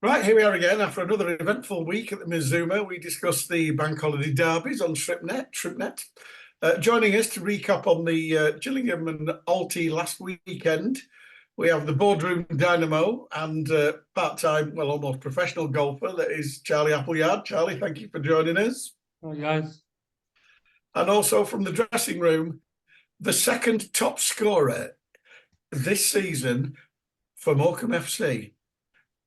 Right, here we are again after another eventful week at the Mizuma. We discussed the bank holiday derbies on ShrimpNet. Joining us to recap on the Gillingham and Alty last weekend, we have the boardroom dynamo and part-time, well, almost professional golfer that is Charlie Appleyard. Charlie, thank you for joining us. Hi guys. And also from the dressing room, the second top scorer this season for Morecambe FC.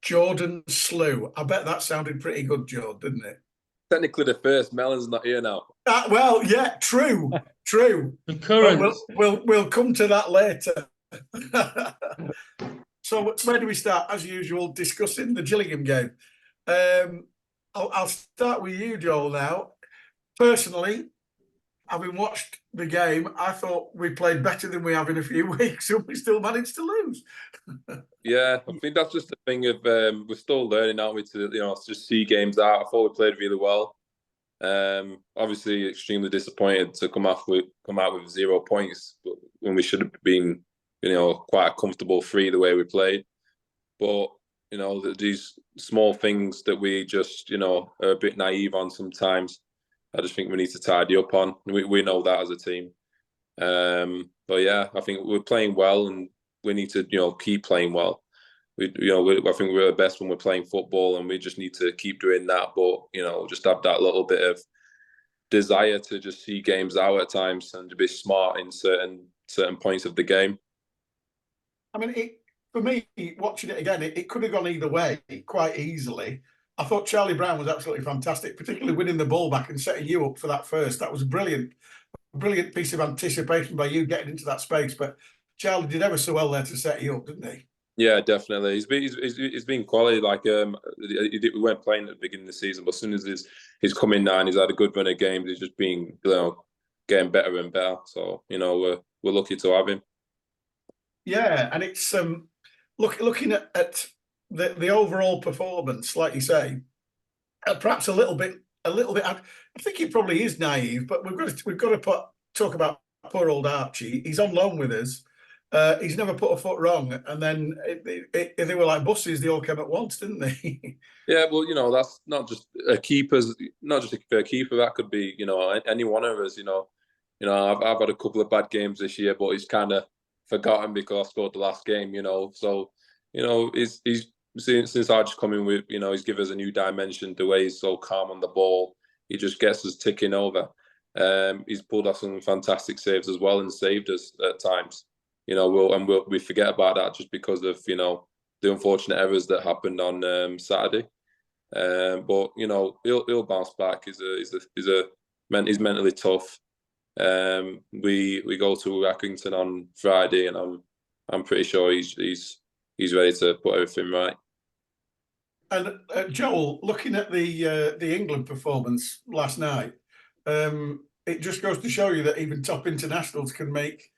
Jordan Slew. I bet that sounded pretty good, Jordan, didn't it? Technically the first. Melon's not here now. Well, yeah, true. The current. We'll come to that later. So where do we start? As usual, discussing the Gillingham game. I'll start with you, Joel, now. Personally, having watched the game, I thought we played better than we have in a few weeks, and we still managed to lose. Yeah, I think that's just the thing of we're still learning, aren't we? To just see games out. I thought we played really well. Obviously, extremely disappointed to come out with 0 points, but when we should have been, quite a comfortable 3 the way we played. But these small things that we just are a bit naive on sometimes. I just think we need to tidy up on. We know that as a team. But yeah, I think we're playing well, and we need to keep playing well. I think we're the best when we're playing football, and we just need to keep doing that. But just have that little bit of desire to just see games out at times and to be smart in certain points of the game. I mean, for me, watching it again, it could have gone either way quite easily. I thought Charlie Brown was absolutely fantastic, particularly winning the ball back and setting you up for that first. That was a brilliant piece of anticipation by you getting into that space. But Charlie did ever so well there to set you up, didn't he? Yeah, definitely. He's been quality. Like we weren't playing at the beginning of the season, but as soon as he's come in now and he's had a good run of games, he's just been getting better and better. So we're lucky to have him. Yeah, and it's looking at the overall performance, like you say, perhaps a little bit. I think he probably is naive, but we've got to talk about poor old Archie. He's on loan with us. He's never put a foot wrong, and then they were like buses. They all came at once, didn't they? Yeah, well, that's not just a keeper's, not just a keeper. That could be, any one of us. I've had a couple of bad games this year, but he's kind of forgotten because I scored the last game. So he's since Archie's come in with, he's given us a new dimension. The way he's so calm on the ball, he just gets us ticking over. He's pulled off some fantastic saves as well and saved us at times. We forget about that just because of the unfortunate errors that happened on Saturday. But he'll bounce back. He's mentally tough. We go to Accrington on Friday, and I'm pretty sure he's ready to put everything right. And Joel, looking at the England performance last night, it just goes to show you that even top internationals can make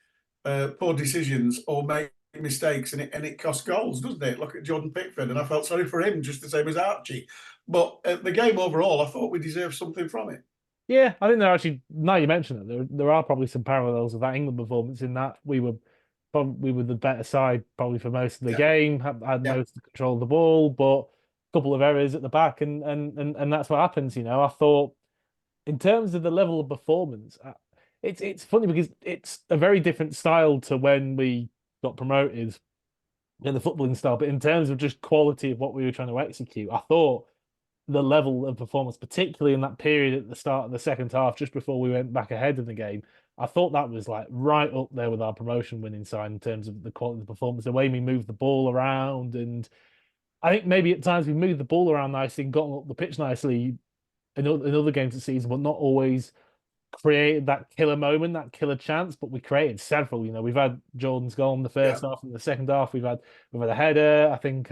poor decisions or make mistakes, and it costs goals, doesn't it? Look at Jordan Pickford, and I felt sorry for him just the same as Archie. But the game overall, I thought we deserved something from it. Yeah, I think there actually, now you mention it, there are probably some parallels of that England performance in that we were the better side probably for most of the game, had most control of the ball, but a couple of errors at the back, and that's what happens. I thought in terms of the level of performance, it's funny because it's a very different style to when we got promoted in the footballing style, but in terms of just quality of what we were trying to execute, I thought the level of performance, particularly in that period at the start of the second half, just before we went back ahead in the game, I thought that was like right up there with our promotion winning side in terms of the quality of the performance, the way we moved the ball around. And I think maybe at times we moved the ball around nicely and gotten up the pitch nicely in other games this season, but not always created that killer moment, that killer chance. But we created several. We've had Jordan's goal in the first half, and the second half we've had a header. I think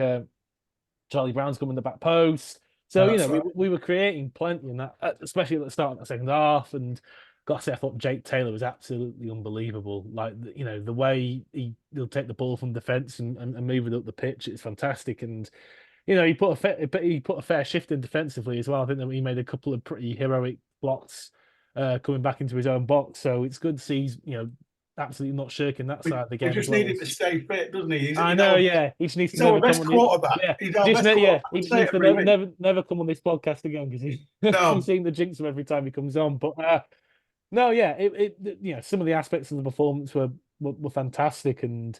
Charlie Brown's come in the back post. So we were creating plenty in that, especially at the start of the second half. And got to say, I thought Jake Taylor was absolutely unbelievable. Like the way he'll take the ball from defence and move it up the pitch, it's fantastic. And he put a fair shift in defensively as well. I think that he made a couple of pretty heroic blocks coming back into his own box. So it's good to see absolutely not shirking that side of the game. He just as well. needed to stay fit, doesn't he? I know, yeah. He just needs to he's our never best come on quarterback. Yeah, He's our best quarterback. yeah. He I just say needs it to every week. never come on this podcast again because No. we seem to jinx him every time he comes on. But no, yeah, some of the aspects of the performance were fantastic, and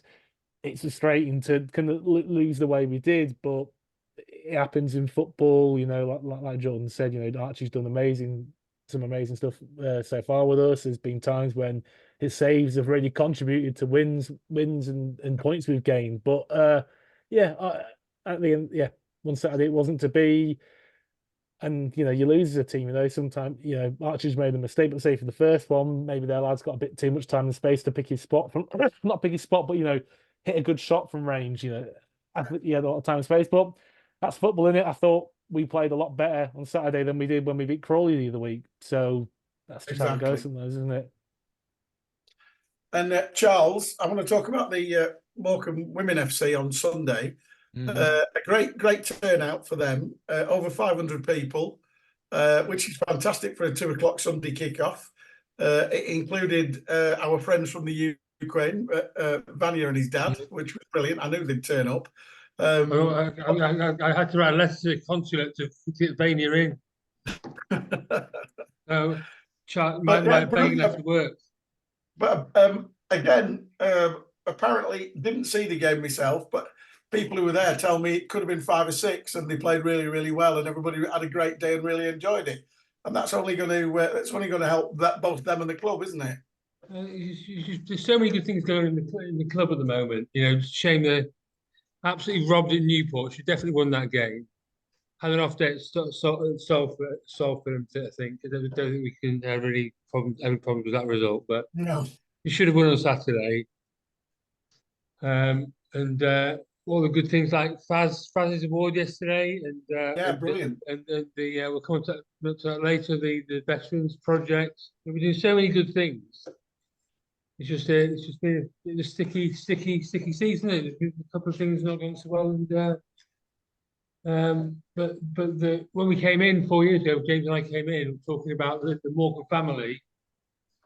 it's frustrating to kind of lose the way we did, but it happens in football. Like Jordan said, Archie's done some amazing stuff so far with us. There's been times when his saves have really contributed to wins and points we've gained. But at the end, one Saturday it wasn't to be. And you lose as a team. Sometimes Archie's made a mistake, but say for the first one, maybe their lad's got a bit too much time and space to pick his spot from not pick his spot, but hit a good shot from range. I think he had a lot of time and space, but that's football, innit? I thought we played a lot better on Saturday than we did when we beat Crawley the other week. So that's just how it goes sometimes, isn't it? And Charles, I want to talk about the Morecambe Women FC on Sunday. A great turnout for them, over 500 people, which is fantastic for a 2 o'clock Sunday kickoff. It included our friends from the Ukraine, Vanya and his dad, which was brilliant. I knew they'd turn up. I had to write a letter to the consulate to get Vanya in. So, my begging letter worked. But again, apparently didn't see the game myself, but people who were there tell me it could have been 5 or 6, and they played really, really well, and everybody had a great day and really enjoyed it. And that's only going to help both them and the club, isn't it? There's so many good things going on in the club at the moment. Shame they're absolutely robbed at Newport. Should definitely won that game. Had an off day at Salford, I think. I don't think we can have any problems with that result, but no, we should have won on Saturday. And all the good things like Faz's award yesterday, and brilliant. And we'll come to that later. The Veterans Project. We're doing so many good things. It's just been a sticky season. A couple of things not going so well, but when we came in 4 years ago, James and I came in talking about the Morecambe family.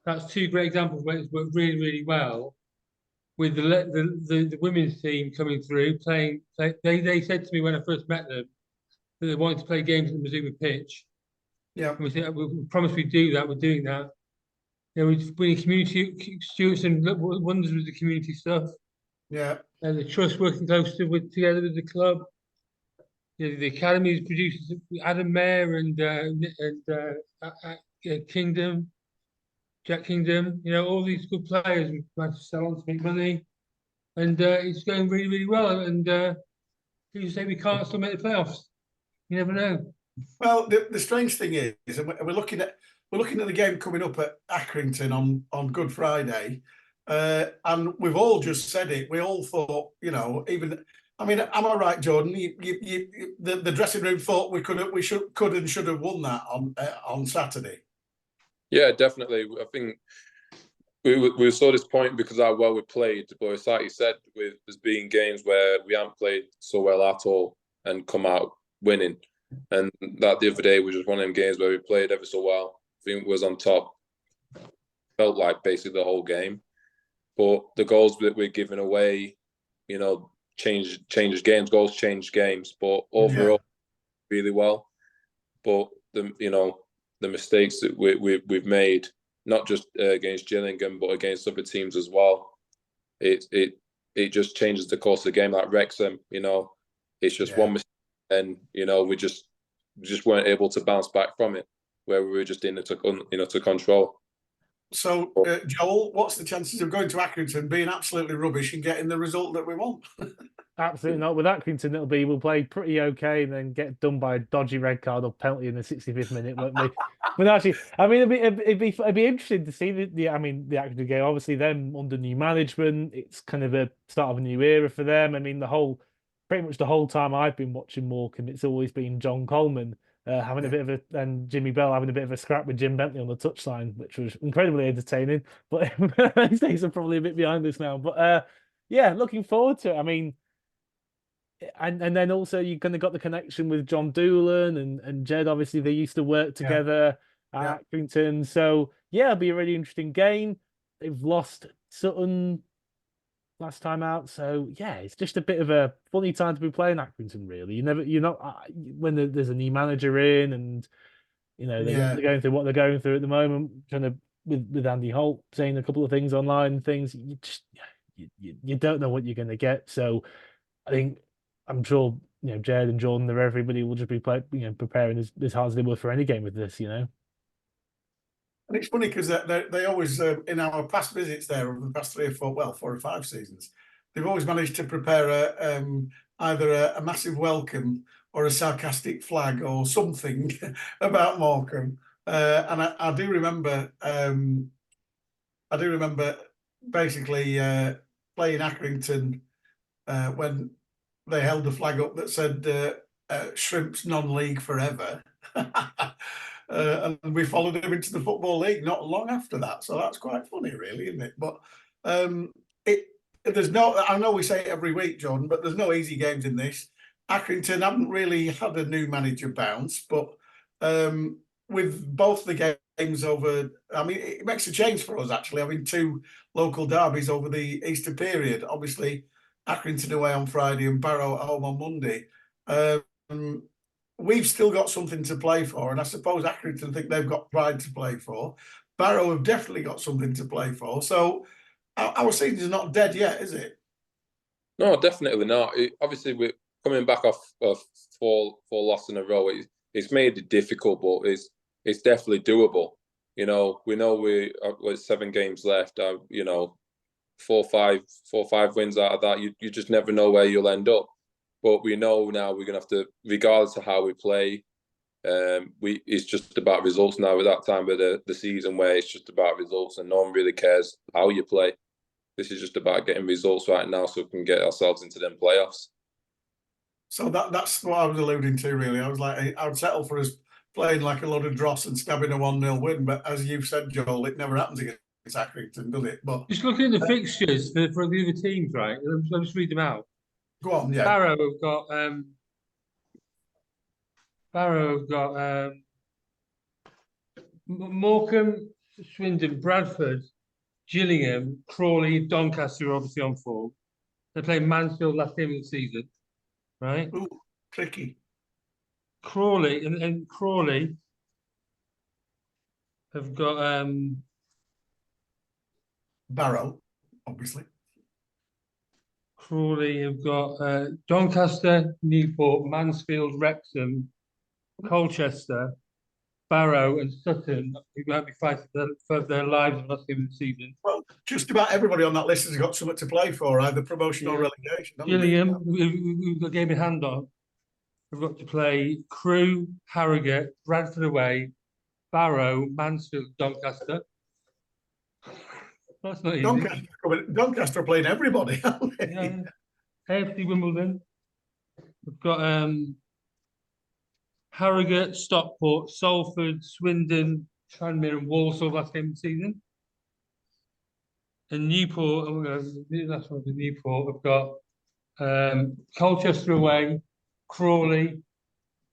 That's 2 great examples where it's worked really, really well. With the women's team coming through, playing. They said to me when I first met them that they wanted to play games at the Mazuma pitch. Yeah, and we promised we'd do that. We're doing that. We're winning community Stuarts and wonders with the community stuff. Yeah, and the trust working closely together with the club. The academy is producing Adam Mayer and Kingdom. Jack Kingdom, all these good players we managed to sell on to make money, and it's going really, really well. And people say we can't still make the playoffs. You never know. Well, the strange thing is, and we're looking at the game coming up at Accrington on Good Friday, and we've all just said it. We all thought, even. I mean, am I right, Jordan? The dressing room thought we could and should have won that on Saturday. Yeah, definitely. I think we were so disappointed because of how well we played. But it's like you said, there's been games where we haven't played so well at all and come out winning. And that the other day was just one of them games where we played ever so well. I think it was on top. Felt like basically the whole game. But the goals that we're giving away, changes games. Goals change games. But overall, really well. But the mistakes that we've made, not just against Gillingham, but against other teams as well. It just changes the course of the game. Like Wrexham, it's just one mistake, and we just weren't able to bounce back from it, where we were just in it to control. So, Joel, what's the chances of going to Accrington, being absolutely rubbish, and getting the result that we want? Absolutely not. With Accrington, we'll play pretty okay and then get done by a dodgy red card or penalty in the 65th minute, won't we? But actually, I mean, it'd be interesting to see the Accrington game. Obviously, them under new management, it's kind of a start of a new era for them. I mean, pretty much the whole time I've been watching Morecambe, it's always been John Coleman having a bit of and Jimmy Bell having a bit of a scrap with Jim Bentley on the touchline, which was incredibly entertaining. But these days are probably a bit behind us now. But looking forward to it. I mean. And then also you kind of got the connection with John Doolan and Jed. Obviously, they used to work together at Accrington. So it'll be a really interesting game. They've lost Sutton last time out. So yeah, it's just a bit of a funny time to be playing Accrington. Really, you're not when there's a new manager in, and they're going through what they're going through at the moment, kind of with Andy Holt saying a couple of things online, things you don't know what you're going to get. So I think I'm sure Jared and Jordan, everybody will just be preparing as hard as they will for any game with this. And it's funny because they always, in our past visits there over the past 4 or 5 seasons, they've always managed to prepare either a massive welcome or a sarcastic flag or something about Morecambe. And I do remember, basically playing Accrington when they held the flag up that said Shrimp's non-league forever. And we followed him into the Football League not long after that. So that's quite funny, really, isn't it? But there's no, I know we say it every week, Jordan, but there's no easy games in this. Accrington haven't really had a new manager bounce, but with both the games over, I mean, it makes a change for us, actually, having 2 local derbies over the Easter period. Obviously, Accrington away on Friday and Barrow at home on Monday. We've still got something to play for, and I suppose Accrington think they've got pride to play for. Barrow have definitely got something to play for. So our season's not dead yet, is it? No, definitely not. Obviously, we're coming back off of 4 losses in a row. It's made it difficult, but it's definitely doable. We know we're 7 games left. 4 or 5 wins out of that. You just never know where you'll end up. But we know now we're going to have to, regardless of how we play, it's just about results now. At that time of the season where it's just about results and no one really cares how you play. This is just about getting results right now so we can get ourselves into them playoffs. So that's what I was alluding to, really. I was like, I would settle for us playing like a lot of dross and stabbing a 1-0 win. But as you've said, Joel, it never happens against Accrington, does it? But just looking at the fixtures for the other teams, right? I'll just read them out. Go on, yeah. Barrow have got Morecambe, Swindon, Bradford, Gillingham, Crawley, Doncaster are obviously on form. They play Mansfield last game of the season, right? Ooh, tricky. Crawley and Crawley have got Barrow, obviously. Crawley have got Doncaster, Newport, Mansfield, Wrexham, Colchester, Barrow, and Sutton, who might be fighting for their lives in the last game of the season. Well, just about everybody on that list has got something to play for, either promotion or relegation. Gillingham, we've got a game in hand on. We've got to play Crewe, Harrogate, Bradford away, Barrow, Mansfield, Doncaster. That's not easy. Doncaster are playing everybody, aren't they? Yeah. AFC Wimbledon. We've got Harrogate, Stockport, Salford, Swindon, Tranmere, and Walsall last game of the season. And Newport, that's one of the Newport. We've got Colchester away, Crawley,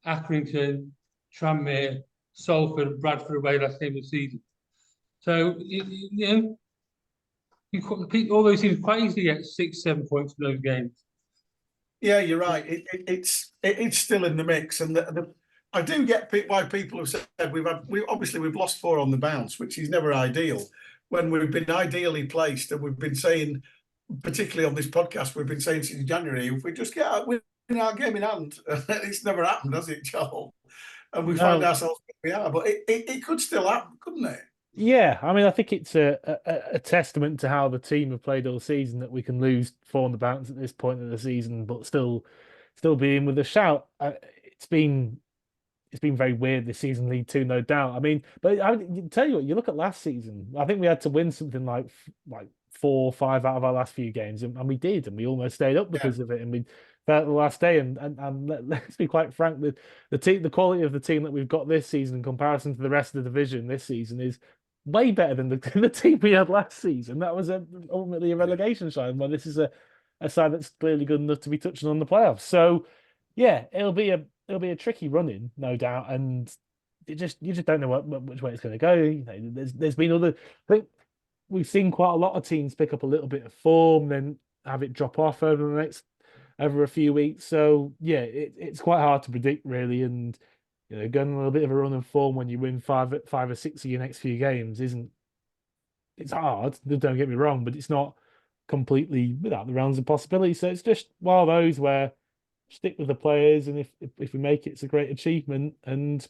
Accrington, Tranmere, Salford, and Bradford away last game of the season. So all those teams quite easily get 6-7 points from those games. Yeah, you're right. It's still in the mix, and I do get why people have said we've lost 4 on the bounce, which is never ideal. When we've been ideally placed, and we've been saying, particularly on this podcast, we've been saying since January, if we just get win our game in hand, it's never happened, has it, Joel? And we find ourselves where we are, but it could still happen, couldn't it? Yeah, I mean, I think it's a testament to how the team have played all season that we can lose 4 on the bounce at this point of the season, but still be in with a shout. It's been very weird this season, League Two, no doubt. I mean, but I tell you what, you look at last season. I think we had to win something like 4 or 5 out of our last few games, and we did, and we almost stayed up because of it. And we felt the last day, and let's be quite frank, the quality of the team that we've got this season in comparison to the rest of the division this season is way better than the team we had last season. That was ultimately a relegation side. Well, this is a side that's clearly good enough to be touching on the playoffs. So, yeah, it'll be a tricky run-in, no doubt, and you just don't know which way it's going to go. There's been other. I think we've seen quite a lot of teams pick up a little bit of form, then have it drop off over a few weeks. So yeah, it's quite hard to predict really, and going on a little bit of a run of form when you win five or six of your next few games it's hard. Don't get me wrong, but it's not completely without the realms of possibility. So it's just one of those where stick with the players, and if we make it, it's a great achievement. And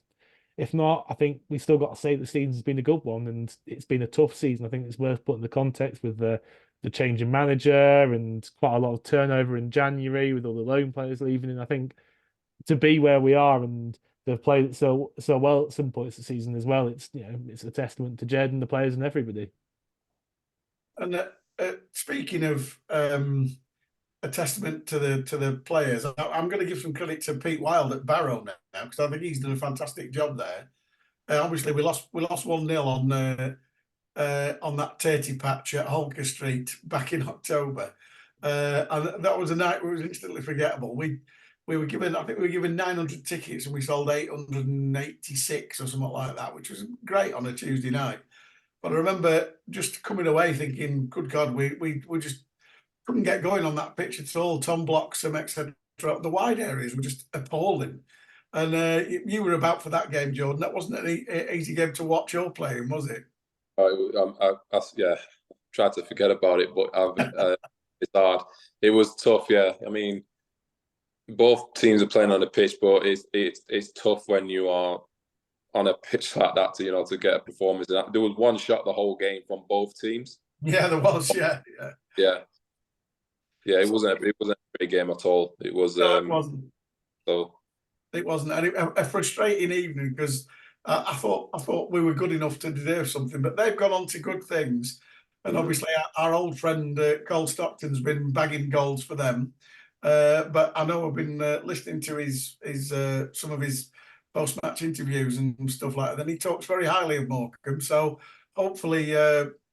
if not, I think we still got to say the season's been a good one, and it's been a tough season. I think it's worth putting the context with the change in manager and quite a lot of turnover in January with all the loan players leaving. And I think to be where we are and they've played it so well at some points of the season as well, it's it's a testament to Jed and the players and everybody. And speaking of a testament to the players, I'm going to give some credit to Pete Wild at Barrow now, because I think he's done a fantastic job there. Obviously, we lost 1-0 on that Tatey patch at Holker Street back in October, and that was a night that was instantly forgettable. I think we were given 900 tickets and we sold 886 or something like that, which was great on a Tuesday night. But I remember just coming away thinking, good God, we just couldn't get going on that pitch at all. Tom Bloxham, etc. The wide areas were just appalling. And you were about for that game, Jordan. That wasn't an easy game to watch or playing, was it? Yeah, tried to forget about it, but it's hard. It was tough, yeah. I mean, both teams are playing on a pitch, but it's tough when you are on a pitch like that to get a performance. There was one shot the whole game from both teams. Yeah, there was. Yeah. It wasn't a great game at all. It was. No, it wasn't. So it wasn't, and a frustrating evening because I thought we were good enough to deserve something, but they've gone on to good things, and obviously our old friend Cole Stockton's been bagging goals for them. But I know I've been listening to his some of his post-match interviews and stuff like that. And he talks very highly of Morecambe, so hopefully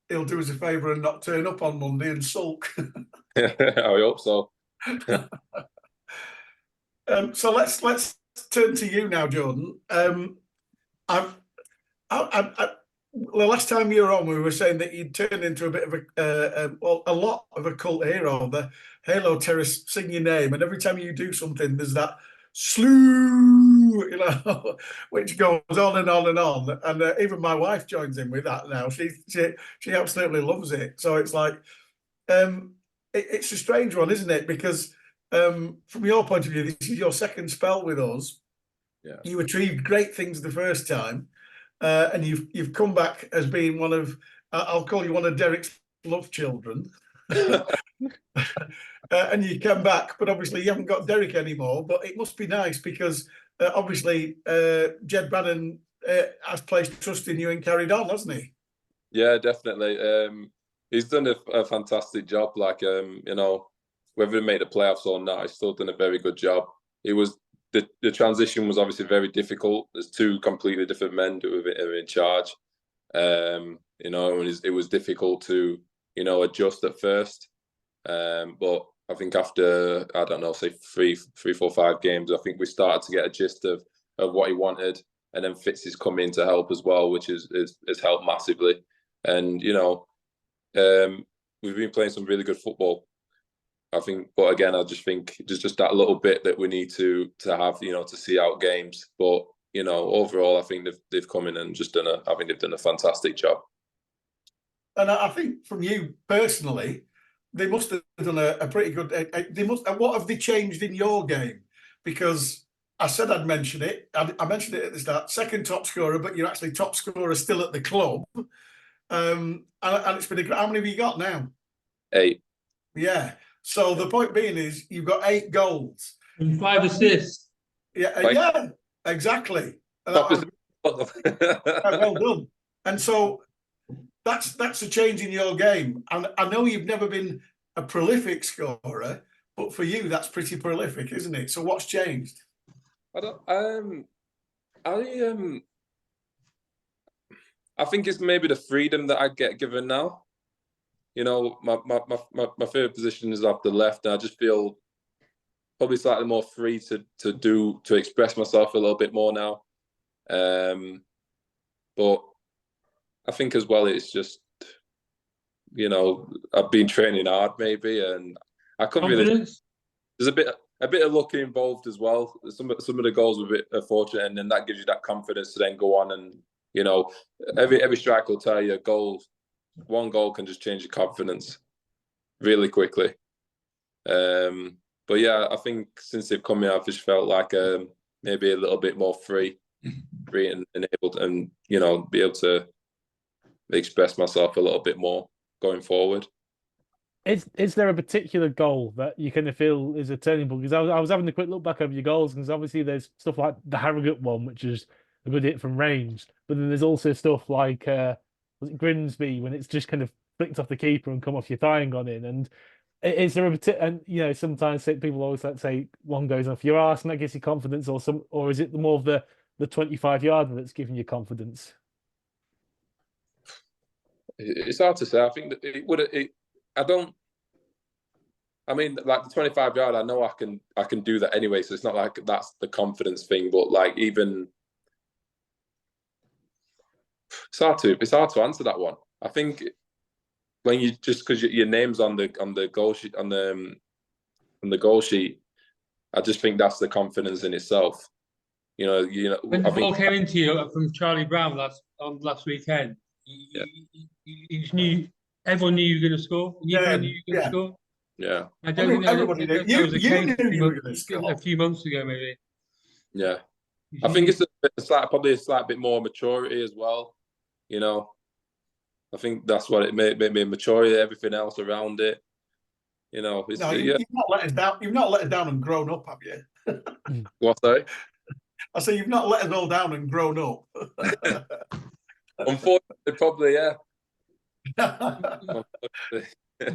he'll do us a favour and not turn up on Monday and sulk. I hope so. So let's turn to you now, Jordan. The last time you were on, we were saying that you'd turned into a bit of a lot of a cult hero. The Halo Terrace sing your name, and every time you do something, there's that slew, which goes on and on and on. And even my wife joins in with that now. She absolutely loves it. So it's like it's a strange one, isn't it? Because from your point of view, this is your second spell with us. Yeah. You achieved great things the first time, and you've come back as being one of I'll call you one of Derek's love children. And you come back, but obviously you haven't got Derek anymore. But it must be nice because obviously Jed Bannon has placed trust in you and carried on, hasn't he? Yeah, definitely. He's done a fantastic job. Like whether he made the playoffs or not, he's still done a very good job. It was the transition was obviously very difficult. There's two completely different men who are in charge. And it was difficult to adjust at first. But I think after, I don't know, say 3, 4, 5 games, I think we started to get a gist of what he wanted, and then Fitz has come in to help as well, which has helped massively. And we've been playing some really good football, I think. But again, I just think there's just that little bit that we need to have, to see out games. But overall, I think they've come in and I think they've done a fantastic job. And I think from you personally, they must have done a pretty good. What have they changed in your game? Because I said I'd mention it. I mentioned it at the start. Second top scorer, but you're actually top scorer still at the club. And it's been how many have you got now? 8. Yeah. So the point being is you've got 8 goals and 5 assists. Yeah. Yeah. Exactly. Well done. And so that's a change in your game. And I know you've never been a prolific scorer, but for you, that's pretty prolific, isn't it? So what's changed? I think it's maybe the freedom that I get given now. My favorite position is off the left, and I just feel probably slightly more free to express myself a little bit more now. But I think as well, it's just you know, I've been training hard maybe, and I couldn't really. Confidence? There's a bit of luck involved as well. Some of the goals were a bit fortunate, and then that gives you that confidence to then go on and, you know, every striker will tell you one goal can just change your confidence really quickly. But yeah, I think since they've come in, I've just felt like maybe a little bit more free and able to, and, you know, be able to express myself a little bit more going forward. Is there a particular goal that you kind of feel is a turning point? Because I was having a quick look back over your goals, because obviously there's stuff like the Harrogate one, which is a good hit from range, but then there's also stuff like was it Grimsby, when it's just kind of flicked off the keeper and come off your thigh and gone in. And is there and you know, sometimes people always like to say one goes off your arse and that gives you confidence, or is it more of the 25-yarder that's giving you confidence? It's hard to say. I think that I mean, like the 25-yard, I know I can do that anyway. So it's not like that's the confidence thing. But like, even it's hard to answer that one. I think when you just, because your name's on the goal sheet, on the goal sheet, I just think that's the confidence in itself. You know. When the ball came into you from Charlie Brown last weekend, you just knew, everyone knew you were going to score. You knew you were going to score. Yeah. I don't think everybody knew. that was a case You a few months ago, maybe. Yeah. I think it's probably a slight bit more maturity as well. You know, I think that's what it made me, maturity, everything else around it. You know, you've not let us down. You've not let us down and grown up, have you? What, sorry? I say you've not let us all down and grown up. Unfortunately, probably, yeah.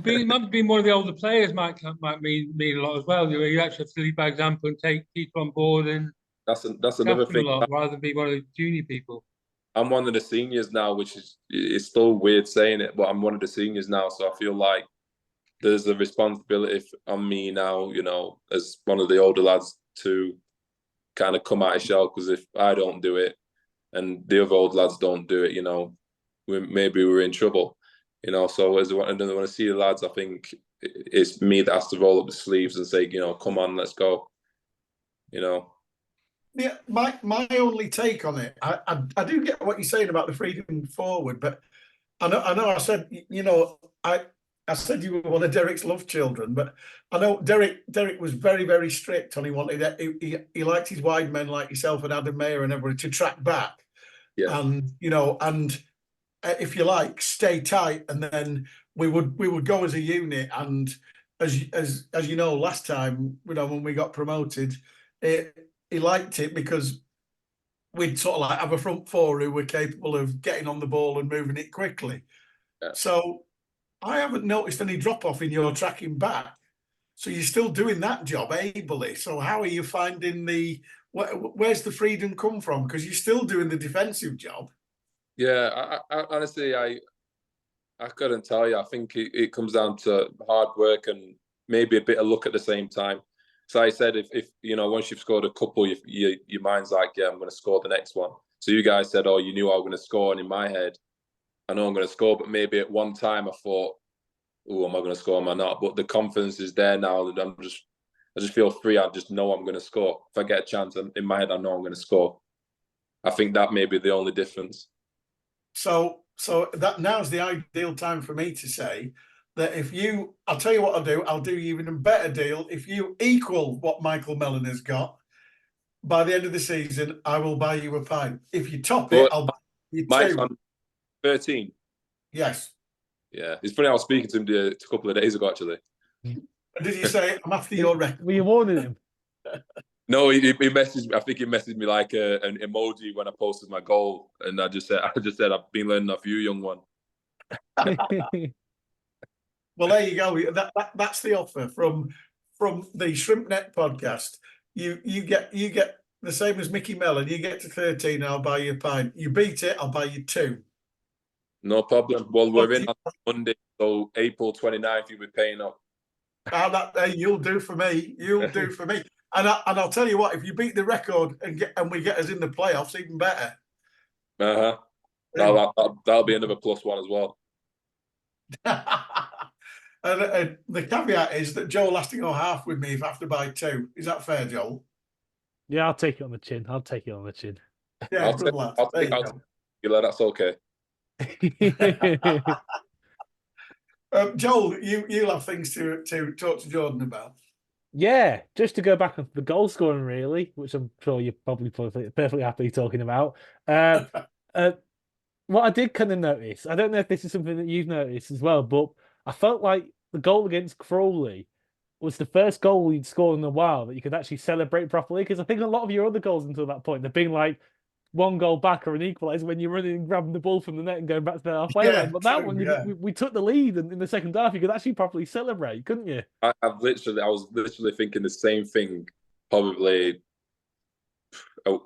Being one of the older players might mean a lot as well. You actually have to lead by example and take people on board, and that's another thing. Rather than be one of the junior people. I'm one of the seniors now, which is still weird saying it, but I'm one of the seniors now, so I feel like there's a responsibility on me now, you know, as one of the older lads, to kind of come out of shell, because if I don't do it and the other old lads don't do it, you know, we're in trouble, you know. So when I see the lads, I think it's me that has to roll up the sleeves and say, you know, come on, let's go, you know. Yeah, my only take on it, I do get what you're saying about the freedom forward, but I know I said, you know, I said you were one of Derek's love children, but I know Derek was very, very strict on, he wanted that he liked his wide men like yourself and Adam Mayer and everybody to track back. Yeah. And you know, and if you like, stay tight, and then we would go as a unit. And as you know, last time, you know, when we got promoted, he liked it because we'd sort of like have a front four who were capable of getting on the ball and moving it quickly. Yeah. So I haven't noticed any drop off in your tracking back. So you're still doing that job ably. So how are you finding where's the freedom come from? Because you're still doing the defensive job. Yeah, I honestly, I couldn't tell you. I think it comes down to hard work and maybe a bit of luck at the same time. So I said, if you know, once you've scored a couple, your mind's like, yeah, I'm going to score the next one. So you guys said, oh, you knew I was going to score, and in my head, I know I'm going to score, but maybe at one time I thought, oh, am I going to score? Am I not? But the confidence is there now that I just feel free. I just know I'm going to score. If I get a chance, in my head, I know I'm going to score. I think that may be the only difference. So that now's the ideal time for me to say that I'll tell you what I'll do even a better deal. If you equal what Michael Mellon has got, by the end of the season, I will buy you a pint. If you top it, I'll buy you Mike's two. On 13. Yes. Yeah, it's funny. I was speaking to him a couple of days ago, actually. Did you say I'm after your record? Were you warning him? No, he messaged me. I think he messaged me like an emoji when I posted my goal, and I just said I've been learning off you, young one. Well, there you go. That's the offer from the ShrimpNet podcast. You get the same as Mickey Mellon. You get to 13, I'll buy you a pint. You beat it, I'll buy you two. No problem. Well, we're in on Monday, so April 29th, you'll be paying up. You'll do for me. You'll do for me. And I'll tell you what, if you beat the record and we get us in the playoffs, even better. That'll be another +1 as well. And the caveat is that Joel has to go half with me if I have to buy 2. Is that fair, Joel? Yeah, I'll take it on the chin. I'll take it on the chin. Yeah, I'll good take, lad. I'll There take, you I'll go. take you, lad, that's okay. Joel, you'll have things to talk to Jordan about. Yeah, just to go back on the goal scoring, really, which I'm sure you're probably perfectly happy talking about. Uh, what I did kind of notice, I don't know if this is something that you've noticed as well, but I felt like the goal against Crawley was the first goal he'd scored in a while that you could actually celebrate properly. Because I think a lot of your other goals until that point, they've been like one goal back or an equaliser when you're running and grabbing the ball from the net and going back to the halfway line. But that one, we took the lead, and in the second half, you could actually properly celebrate, couldn't you? I was literally thinking the same thing, probably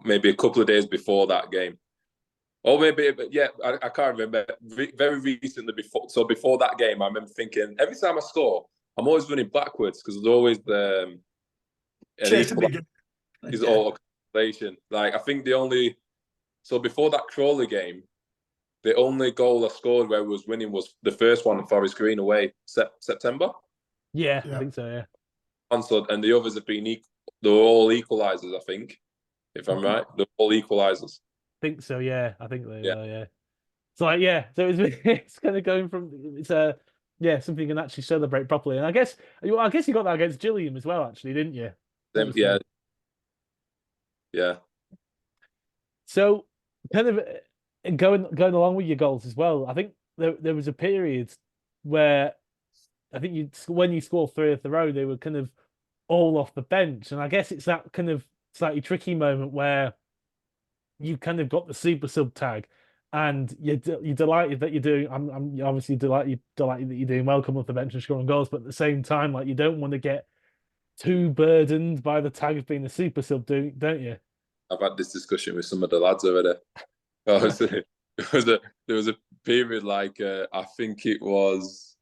maybe a couple of days before that game. Or maybe, yeah, I can't remember. Very recently, before that game, I remember thinking every time I score, I'm always running backwards because there's always the is all calculation. Like I think before that Crawley game, the only goal I scored where we was winning was the first one in Forest Green away, September. Yeah, I think so. Yeah. And the others have been they're all equalisers, I think, if I'm right. They're all equalisers. I think so. Yeah, I think they were. Yeah. So like, yeah, so it's kind of going from something you can actually celebrate properly. And I guess you got that against Gilliam as well, actually, didn't you? Yeah. Yeah. So kind of going along with your goals as well. I think there was a period where I think when you score 3 off the row, they were kind of all off the bench, and I guess it's that kind of slightly tricky moment where you kind of got the super sub tag, and you're delighted that you're doing. I'm obviously delighted that you're doing well, coming off the bench and scoring goals, but at the same time, like you don't want to get too burdened by the tag of being a super sub, don't you? I've had this discussion with some of the lads already. There was a period like I think it was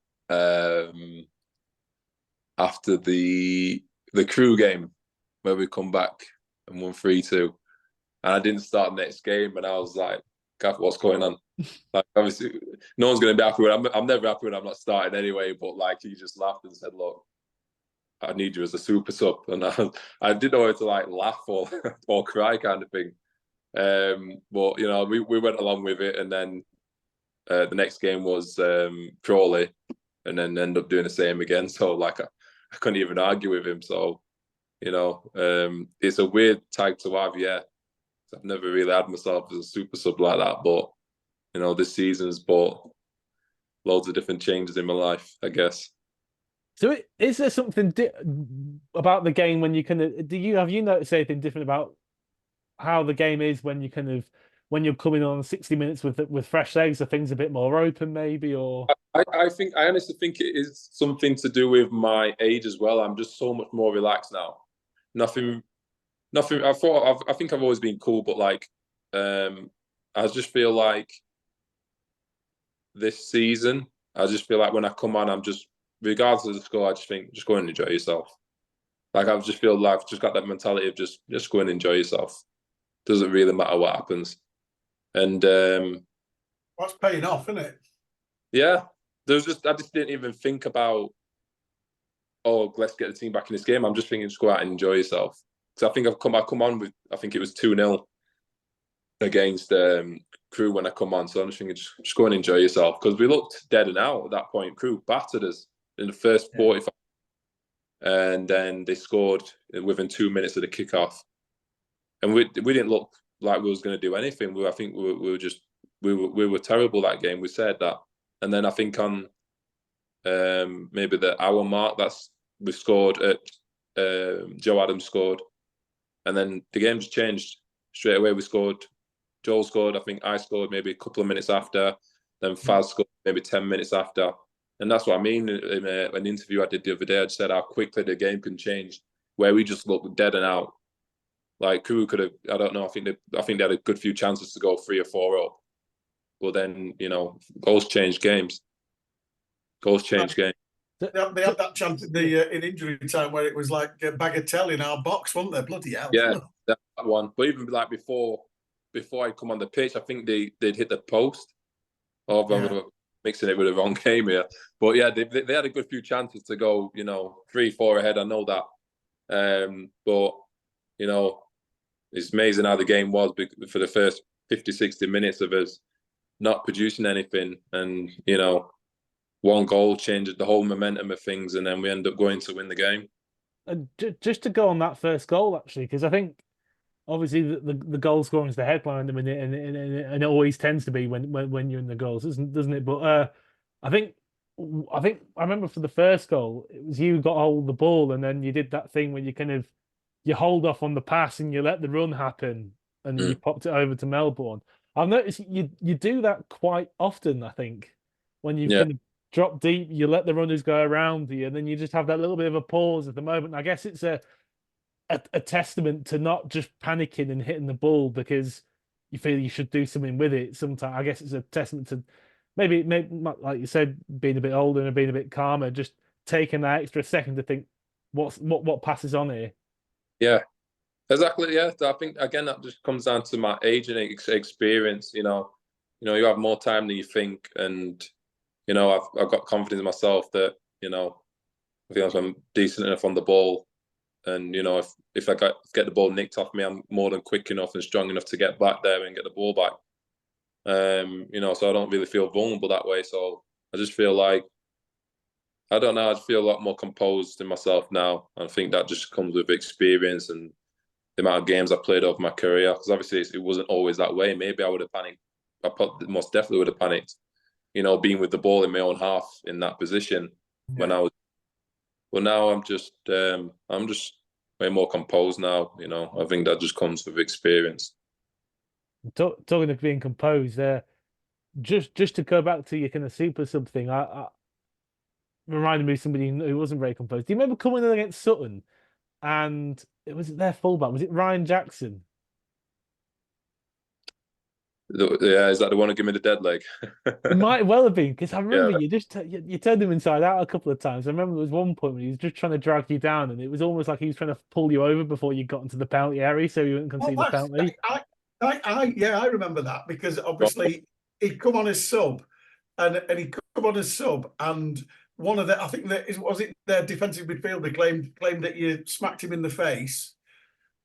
after the Crew game where we come back and won 3-2, and I didn't start the next game, and I was like, "Gav, what's going on?" Like obviously, no one's going to be happy with. I'm never happy when I'm not starting anyway. But like he just laughed and said, "Look, I need you as a super sub," and I didn't know whether to like laugh or or cry, kind of thing. But you know, we went along with it, and then the next game was Crawley, and then ended up doing the same again. So like I couldn't even argue with him. So you know, it's a weird tag to have. Yeah, I've never really had myself as a super sub like that. But you know, this season's brought loads of different changes in my life, I guess. So is there something about the game when you kind of have you noticed anything different about how the game is when you're coming on 60 minutes with fresh legs? Are things a bit more open maybe, or I honestly think it is something to do with my age as well. I'm just so much more relaxed now. Nothing. I think I've always been cool, but like, I just feel like this season, I just feel like when I come on, I'm just, regardless of the score, I just think, just go and enjoy yourself. Like I just feel like I've just got that mentality of just go and enjoy yourself. Doesn't really matter what happens. And what's paying off, isn't it? Yeah. I just didn't even think about, oh, let's get the team back in this game. I'm just thinking, just go out and enjoy yourself. Because I think I come on with, I think it was 2-0 against Crew when I come on. So I'm just thinking, just go and enjoy yourself. Because we looked dead and out at that point. Crew battered us in the first 45. And then they scored within 2 minutes of the kickoff. And we didn't look like we was going to do anything. I think we were terrible that game. We said that. And then I think on maybe the hour mark, we scored at Joe Adams scored. And then the game just changed straight away. We scored. Joel scored. I think I scored maybe a couple of minutes after. Then Faz scored maybe 10 minutes after. And that's what I mean. In an interview I did the other day, I just said how quickly the game can change, where we just looked dead and out. Like Crew could have, I don't know. I think they had a good few chances to go 3 or 4 up. But then, you know, goals change games. Goals change games. They had that chance in injury time where it was like a bagatelle in our box, wasn't there? Bloody hell. Yeah, that one. But even like before I come on the pitch, I think they'd hit the post of mixing it with the wrong game here. But yeah, they had a good few chances to go, 3-4 ahead. I know that. But, it's amazing how the game was for the first 50, 60 minutes of us not producing anything. And, one goal changed the whole momentum of things. And then we end up going to win the game. And just to go on that first goal, actually, because I think obviously the goal scoring is the headline in the minute, and it always tends to be when you're in the goals, doesn't it? But I think I remember for the first goal, it was you got hold of the ball, and then you did that thing where you hold off on the pass and you let the run happen, and you popped it over to Melbourne. I've noticed you do that quite often. I think when you kind of drop deep, you let the runners go around you, and then you just have that little bit of a pause at the moment. I guess it's a testament to not just panicking and hitting the ball because you feel you should do something with it. Sometimes I guess it's a testament to maybe like you said, being a bit older and being a bit calmer, just taking that extra second to think what passes on here. Yeah, exactly. Yeah, I think again that just comes down to my age and experience. You have more time than you think, and I've got confidence in myself that I think I'm decent enough on the ball. And if I get the ball nicked off me, I'm more than quick enough and strong enough to get back there and get the ball back. So I don't really feel vulnerable that way. So I just feel like, I don't know, I just feel a lot more composed in myself now. I think that just comes with experience and the amount of games I played over my career. Because obviously it wasn't always that way. Maybe I would have panicked. I most definitely would have panicked. Being with the ball in my own half in that position when I was. But now I'm just way more composed now. I think that just comes with experience. Talking of being composed, just to go back to your kind of super sub thing, I reminded me of somebody who wasn't very composed. Do you remember coming in against Sutton, and it was their fullback? Was it Ryan Jackson? Yeah, is that the one who gave me the dead leg? It might well have been, because I remember you just you turned him inside out a couple of times. I remember there was one point when he was just trying to drag you down, and it was almost like he was trying to pull you over before you got into the penalty area, so you wouldn't concede the penalty. I remember that, because obviously he'd come on his sub, and one of the, I think that was it, their defensive midfielder claimed that you smacked him in the face,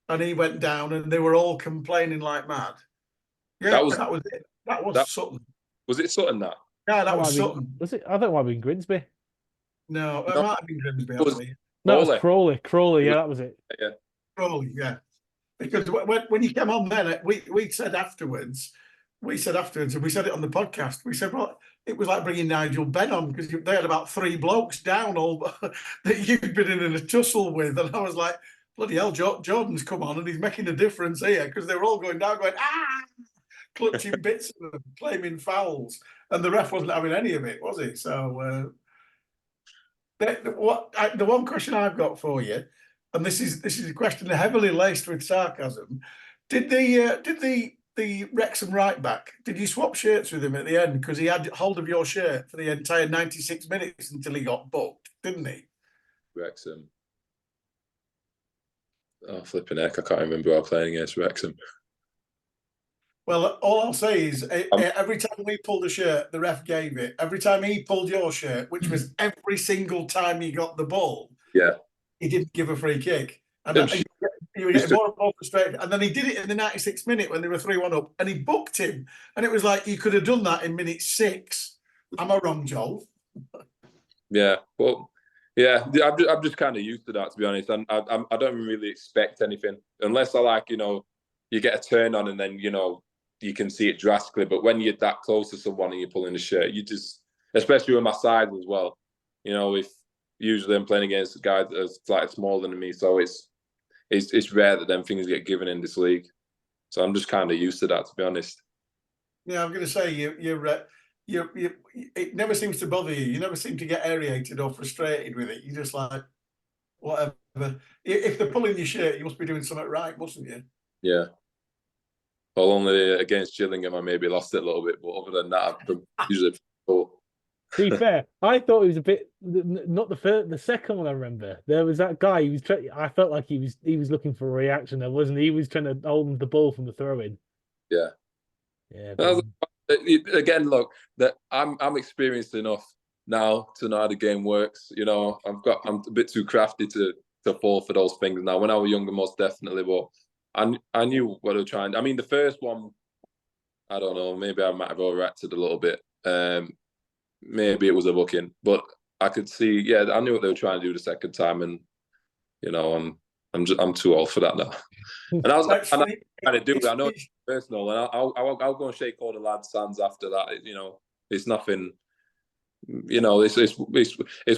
and he went down, and they were all complaining like mad. Yeah, that was it. That was Sutton. Was it Sutton that? Yeah, that was Sutton. Was it? I think it might have been Grimsby. No, it might have been Grimsby. No, it was Crawley. Crawley, yeah, that was it. Yeah. Crawley, yeah. Because when you came on then, we said afterwards, and we said it on the podcast, we said, well, it was like bringing Nigel Benn on, because they had about 3 blokes down all that you'd been in a tussle with. And I was like, bloody hell, Jordan's come on and he's making a difference here, because they were all going down going, clutching bits of them, claiming fouls, and the ref wasn't having any of it, was he? So the one question I've got for you, and this is a question heavily laced with sarcasm, did the Wrexham right back, did you swap shirts with him at the end, because he had hold of your shirt for the entire 96 minutes until he got booked, didn't he? Wrexham. Oh, flipping heck, I can't remember who I was playing against Wrexham. Well, all I'll say is every time we pulled a shirt, the ref gave it. Every time he pulled your shirt, which was every single time he got the ball, he didn't give a free kick. And you were getting more and more frustrated. And then he did it in the 96th minute when they were 3-1 up, and he booked him. And it was like, you could have done that in minute 6. Am I wrong, Joel? Yeah, well, yeah, I'm just kind of used to that, to be honest. I don't really expect anything, unless you get a turn on and then, you can see it drastically. But when you're that close to someone and you're pulling the shirt, you just, especially with my size as well, if usually I'm playing against a guy that's slightly smaller than me, so it's rare that them things get given in this league. So I'm just kind of used to that, to be honest. Yeah, I'm going to say it never seems to bother you. You never seem to get aerated or frustrated with it. You're just like, whatever. If they're pulling your shirt, you must be doing something right, mustn't you? Yeah. Well, only against Gillingham, I maybe lost it a little bit, but other than that, I'm usually cool. To be fair, I thought it was a bit, not the second one. I remember there was that guy. I felt like he was looking for a reaction. There wasn't. He was trying to hold the ball from the throw in. Yeah. Yeah. Again, look, that I'm experienced enough now to know how the game works. You know, I'm a bit too crafty to fall for those things now. When I was younger, most definitely, but I knew what they were trying. I mean, the first one, I don't know, maybe I might have overreacted a little bit. Maybe it was a booking, but I could see, yeah, I knew what they were trying to do the second time, and you know, I'm too old for that now. And I was trying to do it. I know it's personal, and I'll go and shake all the lads' hands after that. You know, it's nothing. You know, it's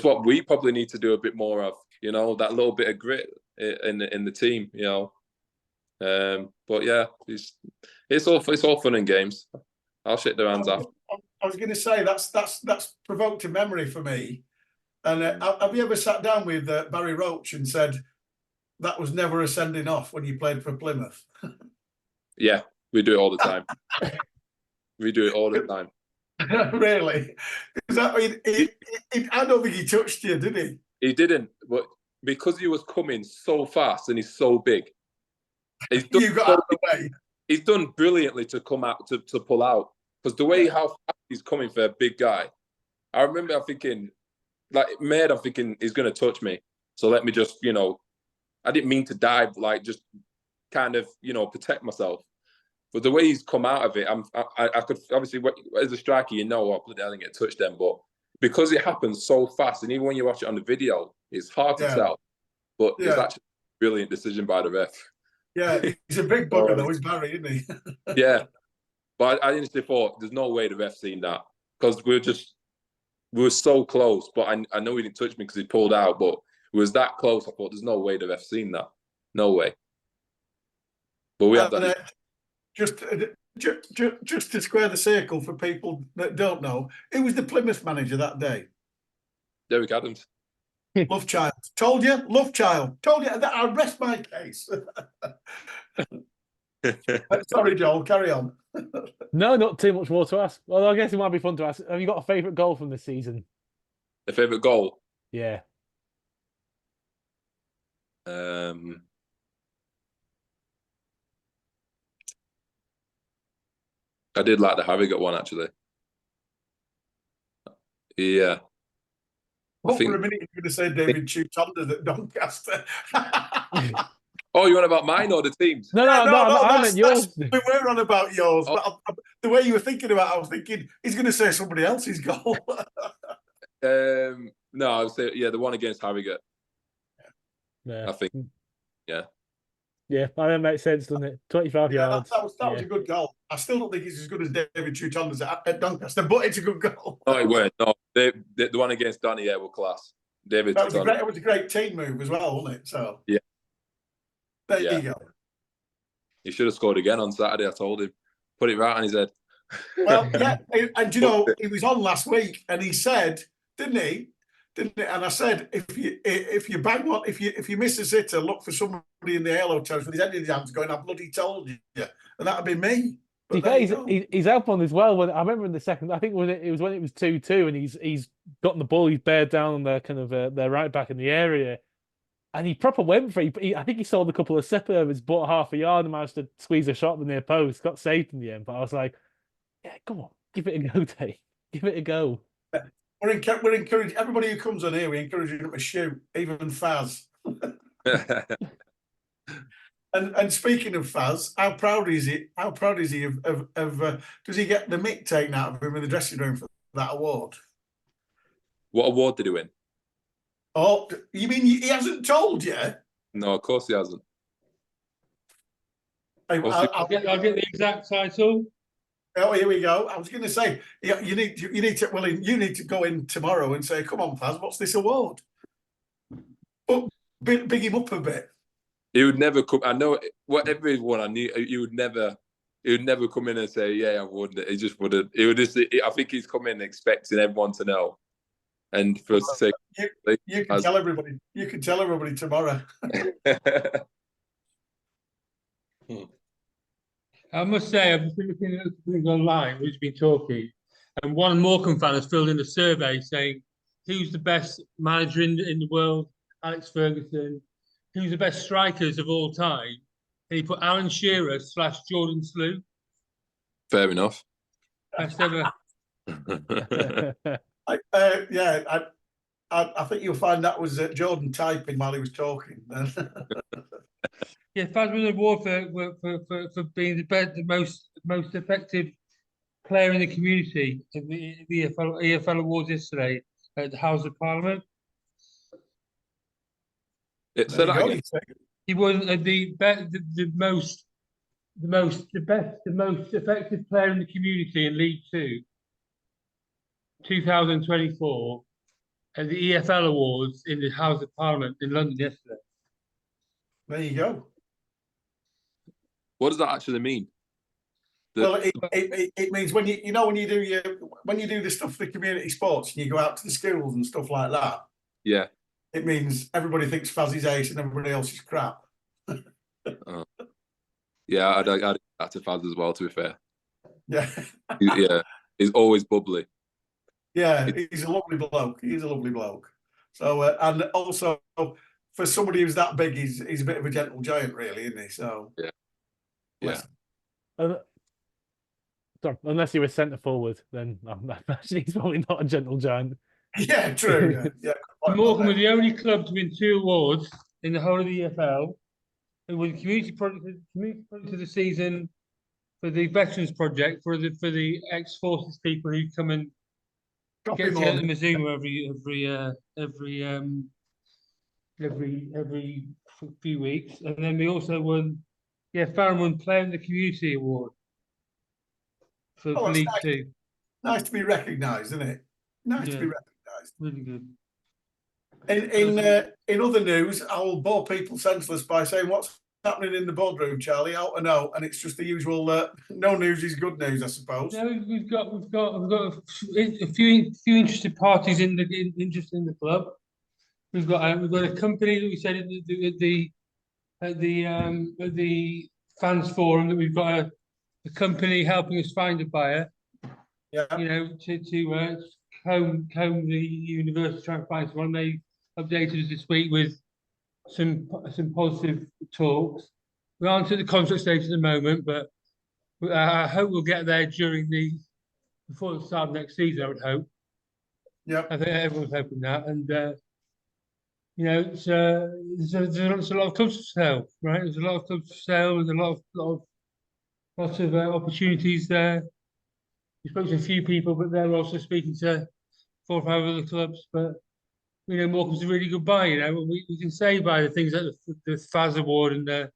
what we probably need to do a bit more of. You know, that little bit of grit in the team. You know, but yeah, it's all fun and games. I'll shake their hands after. I was going to say that's provoked a memory for me. And have you ever sat down with Barry Roach and said that was never a sending off when you played for Plymouth? Yeah, we do it all the time. We do it all the time. Really? Because I don't think he touched you, did he? He didn't, but because he was coming so fast and he's so big, You got out of the way. He's done brilliantly to come out to pull out, because the way how fast he's coming for a big guy. I remember I'm thinking he's going to touch me, so let me just, you know, I didn't mean to dive, like just kind of, you know, protect myself. But the way he's come out of it, I could obviously, as a striker, you know, I didn't get touched then, but because it happens so fast, and even when you watch it on the video, it's hard to tell. But it's actually a brilliant decision by the ref. Yeah, he's a big bugger though, he's Barry, isn't he? Yeah, but I initially thought there's no way the ref seen that, because we were so close. But I know he didn't touch me because he pulled out, but it was that close. I thought there's no way the ref seen that, no way. But we have that. Just to square the circle for people that don't know, it was the Plymouth manager that day. Derek Adams. Lovechild. Told you, Lovechild. Told you that I rest my case. Sorry, Joel, carry on. No, not too much more to ask. Well, I guess it might be fun to ask. Have you got a favourite goal from this season? A favourite goal? Yeah. I did like the Harrogate one, actually. Yeah. For a minute, you're going to say David Chutonda at Doncaster. Oh, you on about mine or the teams? No, I meant yours. We were on about yours, but the way you were thinking about it, I was thinking he's going to say somebody else's goal. No, I would say, yeah, the one against Harrogate. Yeah. I think, yeah. Yeah, that makes sense, doesn't it? 25 yards. That was a good goal. I still don't think he's as good as David Chutonda's at Doncaster, but it's a good goal. No, it weren't. No, the one against Donny, yeah, were class. David Chutonda. It was a great team move as well, wasn't it? So yeah. There you go. He should have scored again on Saturday, I told him. Put it right on his head. Well, yeah, and you know, he was on last week and he said, didn't he? And I said, if you bang one, if you miss a sitter, look for somebody in the halo terrace with his head in his hands going, I bloody told you. And that'd be me. He's out on as well. When I remember in the second, I think it was when it was 2-2, and he's gotten the ball, he's bared down on their kind of their right back in the area, and he proper went for it. I think he sold a couple of separators, bought half a yard, and managed to squeeze a shot at the near post. Got saved in the end, but I was like, yeah, come on, give it a go, Dave. Give it a go. We're encouraging everybody who comes on here. We encourage them to shoot, even Faz. And speaking of Faz, how proud is he? How proud is he of does he get the mick taken out of him in the dressing room for that award? What award did he win? Oh, you mean he hasn't told you? No, of course he hasn't. I'll get the exact title. Oh, here we go. I was going to say, you need to go in tomorrow and say, "Come on, Faz, what's this award?" But big him up a bit. He would never come. I know whatever he won. I knew he would never come in and say, "Yeah, I won it." He just wouldn't. He would just. I think he's come in expecting everyone to know, and for us to say, "You can tell everybody." You can tell everybody tomorrow. I must say, I've just been looking at things online. We've been talking, and one Morecambe fan has filled in a survey saying, "Who's the best manager in the world?" Alex Ferguson. Who's the best strikers of all time? And he put Alan Shearer / Jordan Slew. Fair enough. Best ever. I think you'll find that was Jordan typing while he was talking. Yeah, Faz won an award for being the most effective player in the community in the EFL Awards yesterday at the House of Parliament. Say that again. He won the most effective player in the community in League Two, 2024, at the EFL Awards in the House of Parliament in London yesterday. There you go. What does that actually mean? Well, it means when when you do the stuff for the community sports and you go out to the schools and stuff like that. Yeah. It means everybody thinks Faz is ace and everybody else is crap. Yeah, I'd that to Faz as well, to be fair. Yeah. Yeah, he's always bubbly. Yeah, he's a lovely bloke. He's a lovely bloke. So, and also for somebody who's that big, he's a bit of a gentle giant, really, isn't he? So, yeah. Sorry, unless you're a centre forward, then actually he's probably not a gentle giant. Yeah, true. Yeah. Morecambe were the only club to win 2 awards in the whole of the EFL. It was community project of the season for the Veterans Project for the ex-forces people who come and get together in Mazuma every few weeks, and then we also won, Farron won Player in the Community Award for League Two. Nice to be recognised, isn't it? Nice to be recognised. Really good. In other news, I'll bore people senseless by saying what's happening in the boardroom, Charlie. Out and out, and it's just the usual. No news is good news, I suppose. Yeah, we've got a few interested parties in the club. We've got a company that we said at the fans forum that we've got a company helping us find a buyer. Yeah. To comb the universe, try and find someone. They updated us this week with some positive talks. We aren't at the contract stage at the moment, but I hope we'll get there before the start of next season. I would hope. Yeah, I think everyone's hoping that, and there's a lot of clubs for sale, right? There's a lot of clubs for sale. There's lots of opportunities there. We spoke to a few people, but they're also speaking to 4 or 5 other clubs. But Morecambe's a really good buy. We can say by the things like the Faz Award and the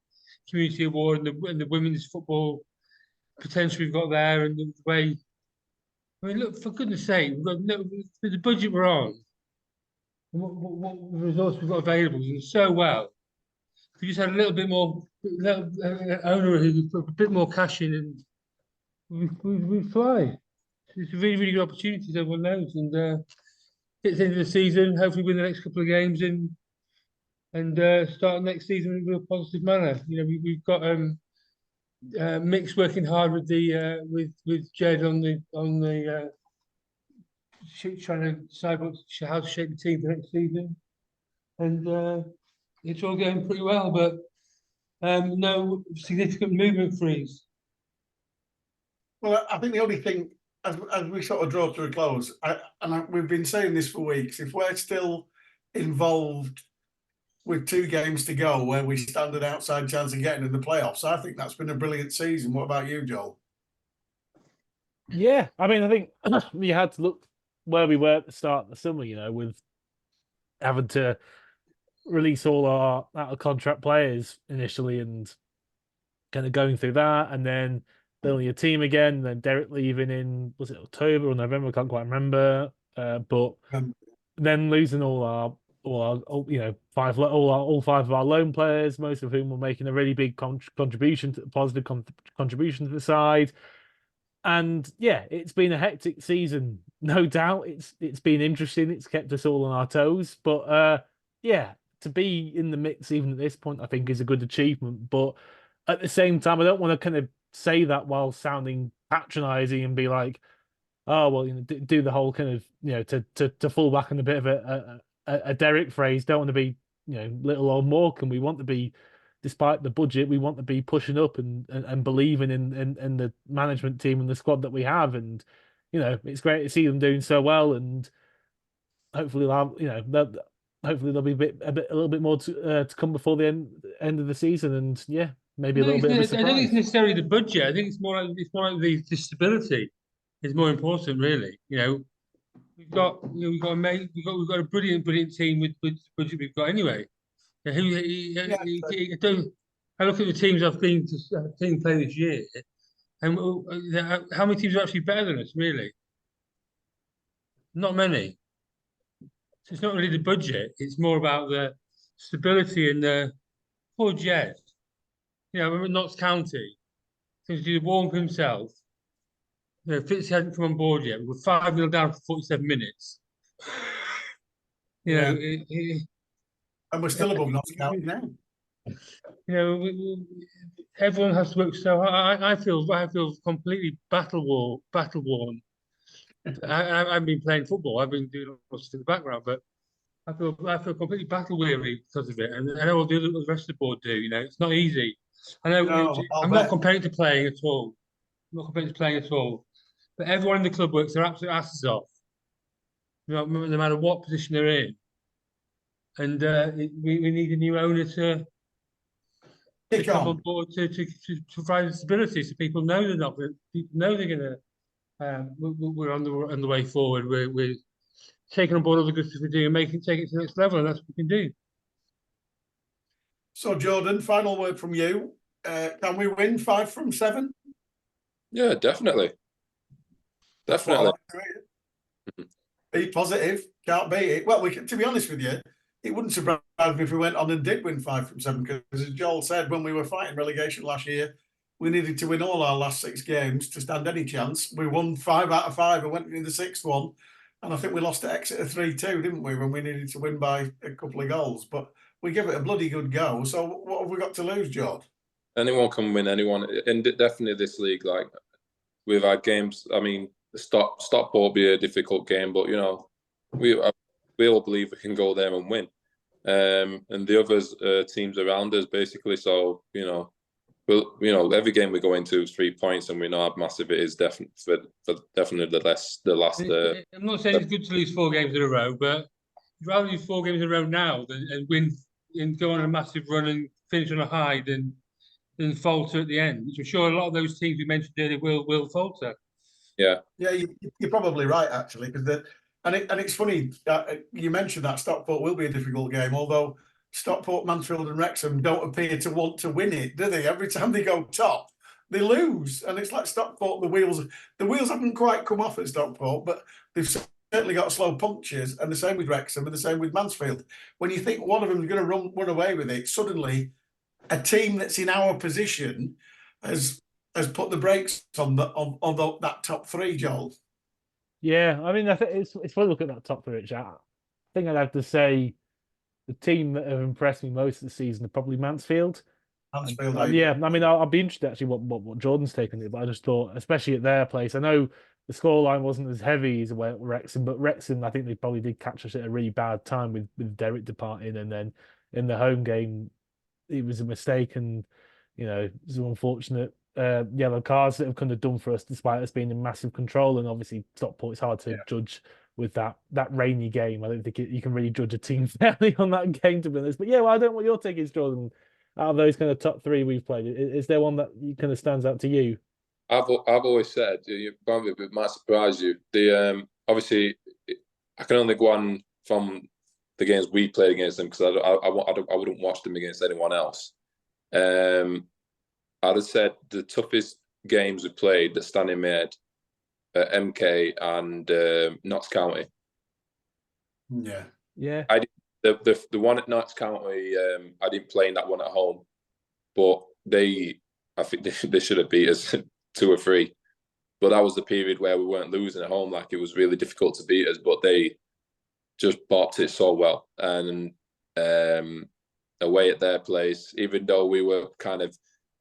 Community Award and the women's football potential we've got there, and the way. I mean, look, for goodness' sake, we've got the budget we're on, and what resources we've got available, and so well. If we just had a little bit more, owner who put a bit more cash in, and we fly. It's a really, really good opportunity, as everyone knows, and get to the end of the season, hopefully win the next couple of games and start next season in a real positive manner. We've got Mick's working hard with Jed on the trying to decide how to shape the team for next season, and it's all going pretty well, but no significant movement freeze. Well, I think the only thing, as we sort of draw to a close, we've been saying this for weeks, if we're still involved with 2 games to go where we stand an outside chance of getting in the playoffs, I think that's been a brilliant season. What about you, Joel? Yeah, I mean, I think you had to look where we were at the start of the summer, with having to release all our out-of-contract players initially and kind of going through that, and then building a team again, and then Derek leaving in, was it October or November? I can't quite remember. But then losing all 5 of our loan players, most of whom were making a really big contribution to positive contribution to the side. And yeah, it's been a hectic season, no doubt. It's been interesting. It's kept us all on our toes. But to be in the mix even at this point, I think is a good achievement. But at the same time, I don't want to kind of say that while sounding patronising and be like, oh well, do the whole kind of to fall back on a bit of a Derek phrase. Don't want to be little old Morecambe. We want to be despite the budget, we want to be pushing up and believing in the management team and the squad that we have. And it's great to see them doing so well. And hopefully, hopefully there'll be a little bit more to come before the end of the season. And yeah, maybe a little bit of a I don't think it's surprise. necessarily the budget. I think it's more like the stability is more important, really. We've got a brilliant team with the budget we've got anyway. I look at the teams I've seen play this year, and how many teams are actually better than us? Really, not many. So it's not really the budget; it's more about the stability and the poor Jed. I remember Notts County, seems to do the warm for himself. Fitz hadn't come on board yet. We're 5-0 down for 47 minutes. And we're still above Notts County now. Everyone has to work so hard. I feel completely battle worn. I've been playing football. I've been doing lots in the background, but I feel completely battle weary because of it. And I know what the rest of the board do. It's not easy. I know. No, I'm not comparing to playing at all. I'm not comparing to playing at all. But everyone in the club works their absolute asses off. No matter what position they're in. And we need a new owner to come on board to provide stability, so people know they're not. People know they're going to. We're on the way forward. We're taking on board all the good stuff we're doing and take it to the next level, and that's what we can do. So, Jordan, final word from you. Can we win 5 from 7? Yeah, definitely. Definitely. Be positive. Can't beat it. Well, to be honest with you, it wouldn't surprise me if we went on and did win 5 from 7, because as Joel said, when we were fighting relegation last year, we needed to win all our last 6 games to stand any chance. We won 5 out of 5 and went in the 6th one. And I think we lost to Exeter 3-2, didn't we, when we needed to win by a couple of goals. But we give it a bloody good go. So what have we got to lose, George? Anyone can win anyone. And definitely this league, like, with our games, I mean, Stockport will be a difficult game, but, we all believe we can go there and win. And the others teams around us, basically. So, every game we go into is 3 points, and we know how massive it is. Definitely the last. I'm not saying it's good to lose 4 games in a row, but you'd rather lose 4 games in a row now and win and go on a massive run and finish on a high than falter at the end. Which I'm sure a lot of those teams we mentioned earlier will falter. Yeah, you're probably right, actually, because it's funny you mentioned that Stockport will be a difficult game, although Stockport, Mansfield, and Wrexham don't appear to want to win it, do they? Every time they go top, they lose, and it's like Stockport. The wheels haven't quite come off at Stockport, but they've certainly got slow punctures, and the same with Wrexham, and the same with Mansfield. When you think one of them is going to run away with it, suddenly a team that's in our position has put the brakes on that top 3, Joel. Yeah, I mean, I think it's funny to look at that top 3. I think I'd have to say the team that have impressed me most this season are probably Mansfield. Yeah, I mean, I'll be interested actually what Jordan's taken it, but I just thought, especially at their place, I know the scoreline wasn't as heavy as Wrexham, but Wrexham, I think they probably did catch us at a really bad time with Derek departing, and then in the home game, it was a mistake, and it was unfortunate yellow cards that have kind of done for us, despite us being in massive control. And obviously, Stockport, it's hard to judge with that rainy game. I don't think you can really judge a team fairly on that game, to be honest. But yeah, well, I don't know what your take is, Jordan. Out of those kind of top 3 we've played, is there one that kind of stands out to you? I've always said, it might surprise you. Obviously, I can only go on from the games we played against them, because I wouldn't watch them against anyone else. I'd have said the toughest games we played that stand in my head are MK and Notts County. Yeah. The one at Notts County, I didn't play in that one at home, but I think they should have beat us 2 or 3. But that was the period where we weren't losing at home. Like, it was really difficult to beat us, but they just bopped it so well. And away at their place, even though we were kind of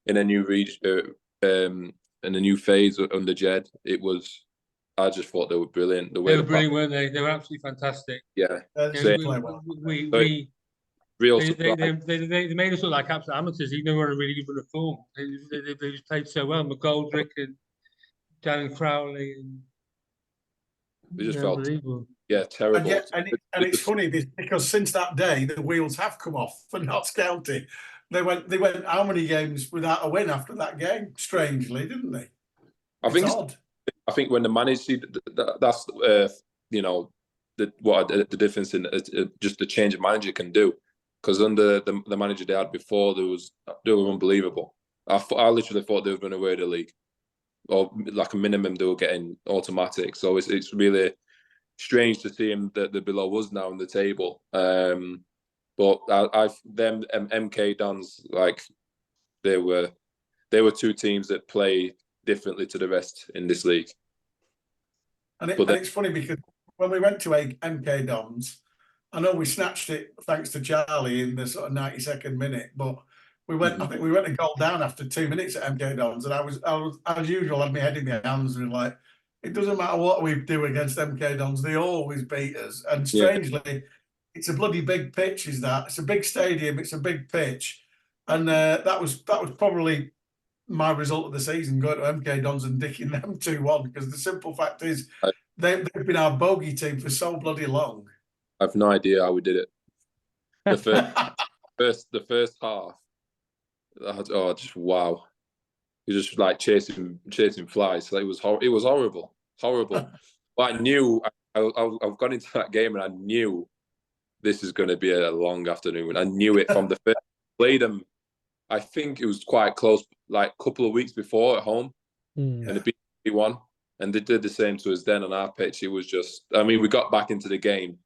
in a new region, in a new phase under Jed, I just thought they were brilliant. They were brilliant, weren't they? They were absolutely fantastic. Yeah. real They surprise. made us look like absolute amateurs, even though we were a really good run of form. They just played so well. McGoldrick and Darren Crowley and We just felt unbelievable. terrible. And it's funny because since that day the wheels have come off for Notts County. They went how many games without a win after that game? Strangely, didn't they? It's odd. I think when the manager, that's you know, the difference in just the change of manager can do. Because under the manager they had before, they were unbelievable. I literally thought they were going to win the league, or like a minimum they were getting automatic. So it's really strange to see them that they're below us now in the table. But MK Dons, like they were two teams that play differently to the rest in this league. And it's funny because when we went to MK Dons, I know we snatched it thanks to Charlie in the sort of 92nd minute, but we went. I think we went a goal down after 2 minutes at MK Dons, and I was as usual had my head in my hands and like, it doesn't matter what we do against MK Dons, they always beat us. And strangely, it's a bloody big pitch. It's a big stadium. It's a big pitch, and that was probably my result of the season, going to MK Dons and dicking them 2-1, because the simple fact is they've been our bogey team for so bloody long. I've no idea how we did it. The first half, just wow! You're just like chasing flies. So it was horrible. But I knew I've gone into that game and I knew this is going to be a long afternoon. I knew it from the first. Played them. I think it was quite close, like a couple of weeks before at home, and it beat 1. And they did the same to us then on our pitch. It was just, I mean, we got back into the game,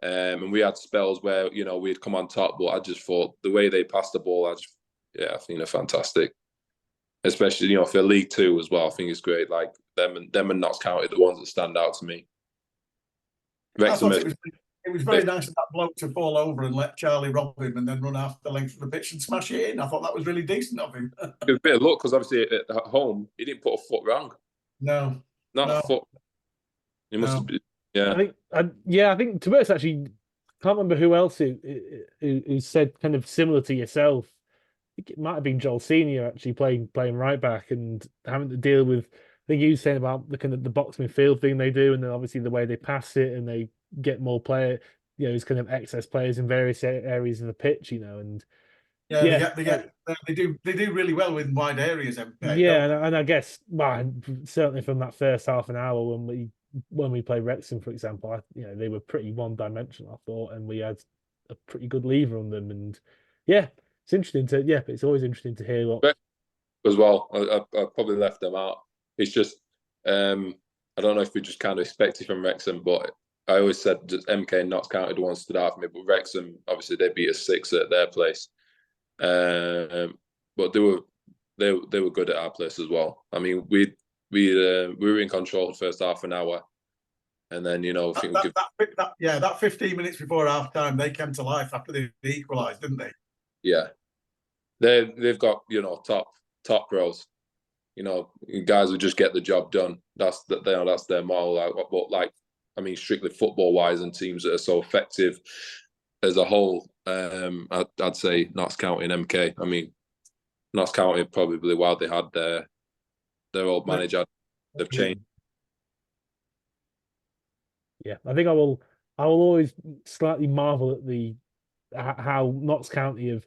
and we had spells where we'd come on top. But I just thought the way they passed the ball, I think they're fantastic. Especially for League Two as well. I think it's great. Like them and Notts County, the ones that stand out to me. Wrexham. It was very nice of that bloke to fall over and let Charlie rob him and then run half the length of the pitch and smash it in. I thought that was really decent of him. It was a bit of luck because obviously at home he didn't put a foot wrong. No, not a foot. He must have been. Yeah, I think to be honest, actually, can't remember who else who said kind of similar to yourself. I think it might have been Joel Senior actually playing right back and having to deal with. I think you were saying about the kind of the box midfield thing they do, and then obviously the way they pass it and they get more player, these kind of excess players in various areas of the pitch, and they do really well in wide areas. MK, and I guess certainly from that first half an hour when we played Wrexham, for example, they were pretty one-dimensional, I thought, and we had a pretty good lever on them, and it's interesting but it's always interesting to hear what as well. I probably left them out. It's just I don't know if we just kind of expect it from Wrexham, but I always said that MK and Notts County the ones stood out for me. But Wrexham, obviously, they beat us 6 at their place, but they were good at our place as well. I mean, we were in control the first half an hour, and then that 15 minutes before half time, they came to life after they equalised, didn't they? Yeah, they've got top pros. Guys who just get the job done. That's their model. I mean, strictly football-wise, and teams that are so effective as a whole, I'd say Notts County and MK. I mean, Notts County probably while they had their old manager, they've changed. Yeah, I think I will always slightly marvel at how Notts County have,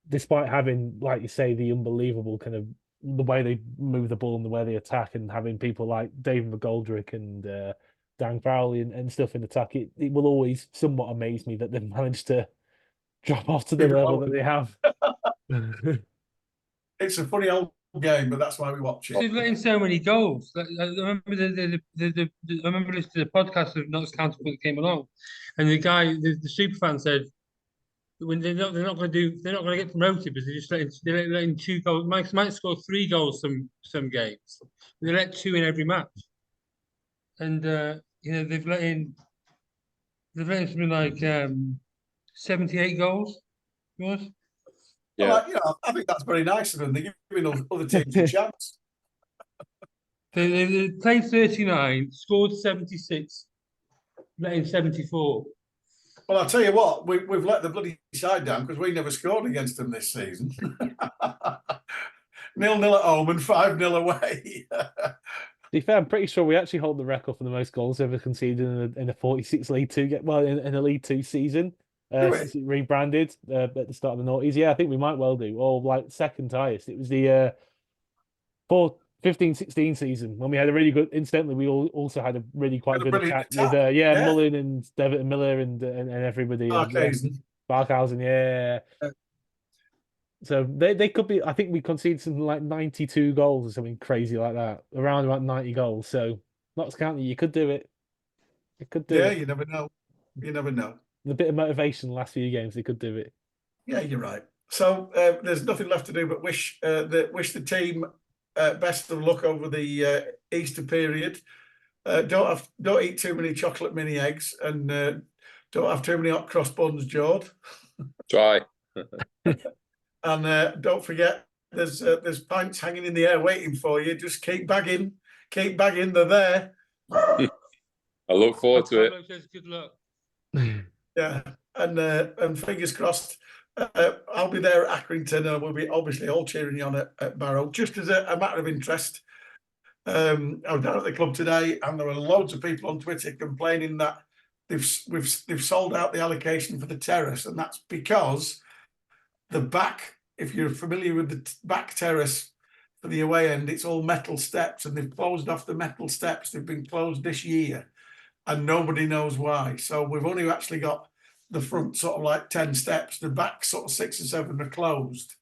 despite having, like you say, the unbelievable kind of the way they move the ball and the way they attack, and having people like David McGoldrick and Dan Crowley and stuff in attack, it will always somewhat amaze me that they've managed to drop off to the level that they have. It's a funny old game, but that's why we watch it. They've let in so many goals. I remember I remember listening to the podcast of Notts County when it came along, and the guy, the super fan said, when they're not going to get promoted because they're letting 2 goals. Might score 3 goals some games. They let 2 in every match, and they've let in something like 78 goals. Yours? Yeah, well, I think that's very nice of them. They're giving other teams a chance. They played 39, scored 76, let in 74. Well, I'll tell you what, we've let the bloody side down because we never scored against them this season. 0-0 at home and 5-0 away. To be fair, I'm pretty sure we actually hold the record for the most goals ever conceded in a 46 League Two in a League Two season since it rebranded at the start of the noughties. Yeah, I think we might well do, or like second highest. It was the 15-16 season when we had a really good. Incidentally, we also had a really quite good attack with Mullen and Devitt and Miller and everybody. Barkhausen, yeah. So they could be. I think we conceded something like 92 goals or something crazy like that, around about 90 goals. So Notts County, you could do it. You could do it. Yeah, you never know. You never know. The bit of motivation the last few games, they could do it. Yeah, you're right. So there's nothing left to do but wish the team best of luck over the Easter period. Don't eat too many chocolate mini eggs, and don't have too many hot cross buns, Jord. Try. And don't forget, there's pints hanging in the air waiting for you. Just keep bagging. They're there. I look forward to it. Good luck. Yeah, and fingers crossed. I'll be there at Accrington, and we'll be obviously all cheering you on at Barrow. Just as a matter of interest, I was down at the club today, and there were loads of people on Twitter complaining that they've sold out the allocation for the terrace, and that's because the back, if you're familiar with the back terrace for the away end, it's all metal steps, and they've closed off the metal steps. They've been closed this year, and nobody knows why. So we've only actually got the front sort of like 10 steps. The back sort of 6 or 7 are closed.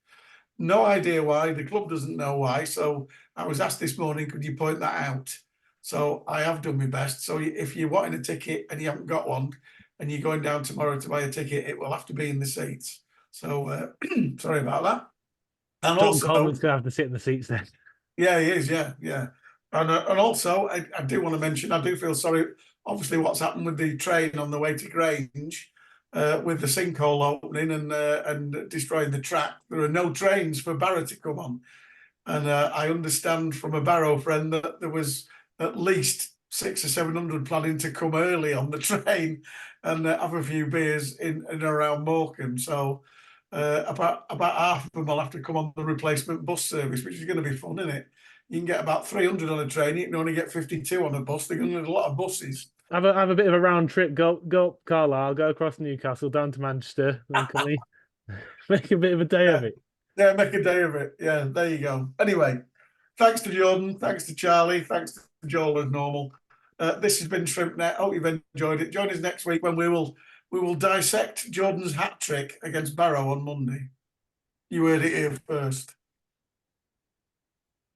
No idea why. The club doesn't know why. So I was asked this morning, could you point that out? So I have done my best. So if you're wanting a ticket and you haven't got one, and you're going down tomorrow to buy a ticket, it will have to be in the seats. So sorry about that. And John also, Coleman's going to have to sit in the seats then. Yeah, he is. Yeah. And also, I do want to mention, I do feel sorry. Obviously, what's happened with the train on the way to Grange, with the sinkhole opening and destroying the track, there are no trains for Barrow to come on. And I understand from a Barrow friend that there was at least 600 or 700 planning to come early on the train and have a few beers in and around Morecambe. So about half of them will have to come on the replacement bus service, which is going to be fun, isn't it? You can get about 300 on a train. You can only get 52 on a bus. They're going to need a lot of buses. Have a bit of a round trip. Go up Carlisle, go across Newcastle, down to Manchester. Then can we make a bit of a day of it? Yeah, make a day of it. Yeah, there you go. Anyway, thanks to Jordan, thanks to Charlie, thanks to Joel as normal. This has been ShrimpNet. Hope you've enjoyed it. Join us next week when we will dissect Jordan's hat trick against Barrow on Monday. You heard it here first.